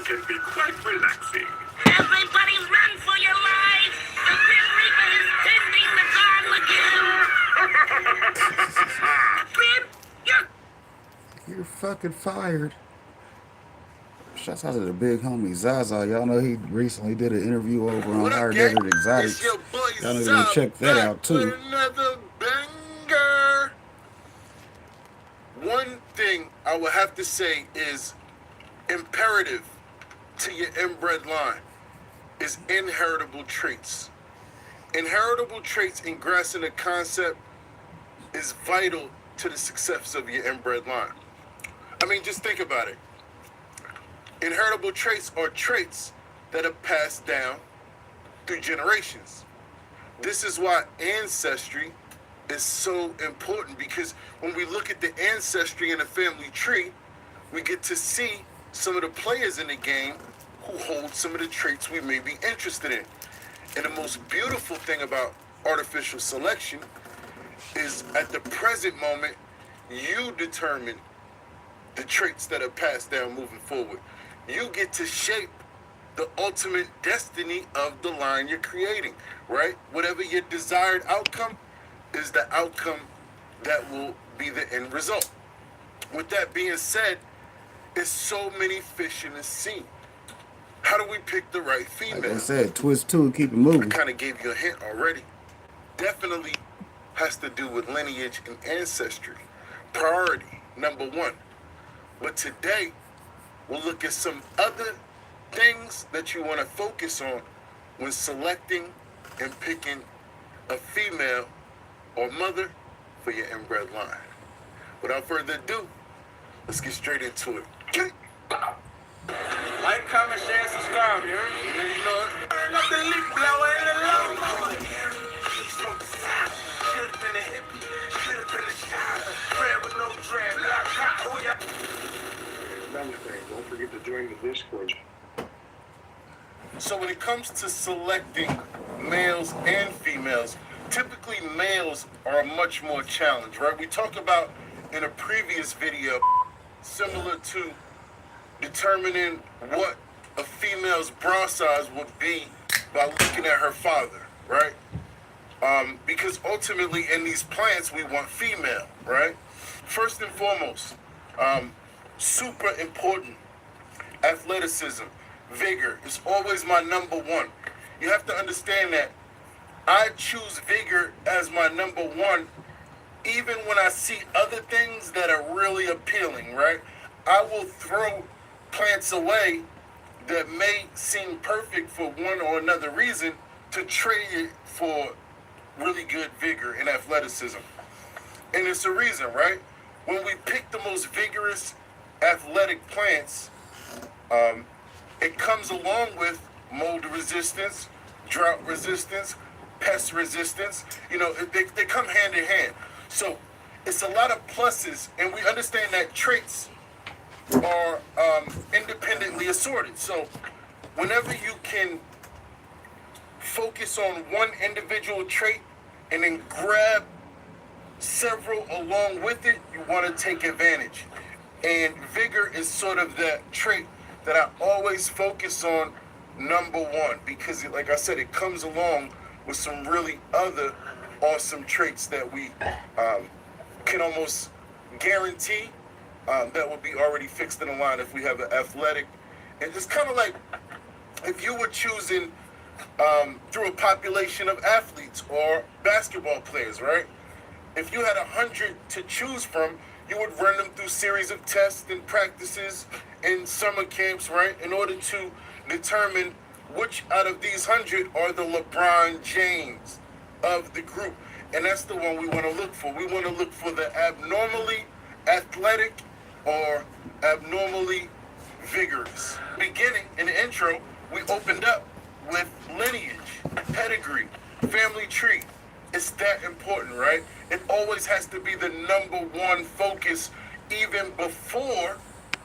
can be quite relaxing. Everybody run for your lives! The Grim Reaper is tending the garden again! Grim, You're fucking fired. Shouts out to the big homie Zaza. Y'all know he recently did an interview over on Higher Desert Exotics. Y'all know you check that out too. Another banger. One thing I would have to say is imperative to your inbred line is inheritable traits. Inheritable traits in grasping the concept is vital to the success of your inbred line. I mean, just think about it. Inheritable traits are traits that are passed down through generations. This is why ancestry is so important, because when we look at the ancestry in a family tree, we get to see some of the players in the game who hold some of the traits we may be interested in. And the most beautiful thing about artificial selection is at the present moment, you determine the traits that are passed down moving forward. You get to shape the ultimate destiny of the line you're creating, right? Whatever your desired outcome is the outcome that will be the end result. With that being said, there's so many fish in the sea. How do we pick the right female? Like I said, twist two and keep it moving. I kind of gave you a hint already. Definitely has to do with lineage and ancestry. Priority, number one. But today, we'll look at some other things that you want to focus on when selecting and picking a female or mother for your inbred line. Without further ado, let's get straight into it. Like, comment, share, and subscribe, you heard? You know it. Turn up the leaf blower in the low. Should've been a hippie, should've been a child. Prayer with no dreadlock. Oh, yeah. Another thing, don't forget to join the Discord. So when it comes to selecting males and females, typically males are much more challenged, right? We talked about in a previous video, similar to determining what a female's bra size would be by looking at her father, right? Because ultimately in these plants, we want female, right? First and foremost, super important, athleticism, vigor is always my number one. You have to understand that I choose vigor as my number one, even when I see other things that are really appealing, right? I will throw plants away that may seem perfect for one or another reason to trade it for really good vigor and athleticism. And it's a reason, right? When we pick the most vigorous athletic plants, it comes along with mold resistance, drought resistance, pest resistance. You know, they come hand in hand. So it's a lot of pluses, and we understand that traits are independently assorted. So whenever you can focus on one individual trait and then grab several along with it, you want to take advantage. And vigor is sort of that trait that I always focus on number one, because like I said, it comes along with some really other awesome traits that we can almost guarantee that will be already fixed in the line if we have an athletic. And it's kind of like if you were choosing through a population of athletes or basketball players, right? If you had 100 to choose from, you would run them through series of tests and practices and summer camps, right? In order to determine which out of these 100 are the LeBron James of the group. And that's the one we want to look for. We want to look for the abnormally athletic or abnormally vigorous. Beginning in the intro, we opened up with lineage, pedigree, family tree. It's that important, right? It always has to be the number one focus even before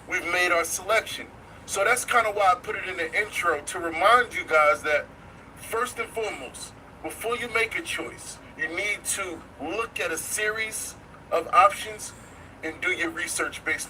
we've made our selection. So that's kind of why I put it in the intro, to remind you guys that first and foremost, before you make a choice, you need to look at a series of options and do your research based